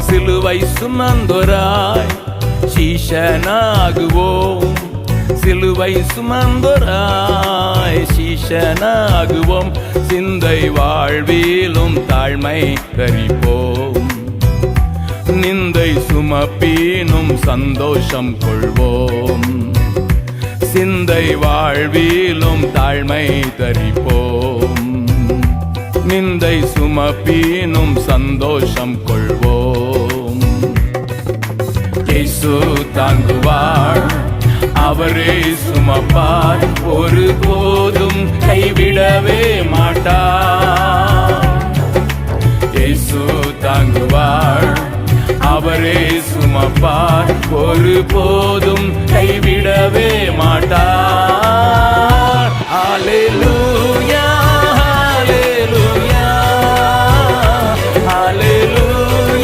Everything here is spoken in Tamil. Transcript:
சிலுவை சுமந்தோராய் சீஷனாகுவோம். சிலுவை சுமந்தோராய் சீஷனாகுவோம். சிந்தை வாழ்விலும் தாழ்மை கரிப்போம். நிந்தை சுமப்பீனும் சந்தோஷம் கொள்வோம். சிந்தை வாழ்விலும் தாழ்மை தரிப்போம். நிந்தை சுமப்பீனும் சந்தோஷம் கொள்வோம். இயேசு தாங்குவார், அவரே சுமப்பார், ஒரு போதும் கைவிடவே மாட்டார். இயேசு தாங்குவார், அவரே சுமப்பார், ஒரு போதும் கைவிடவே மாட்டார். அல்லேலூயா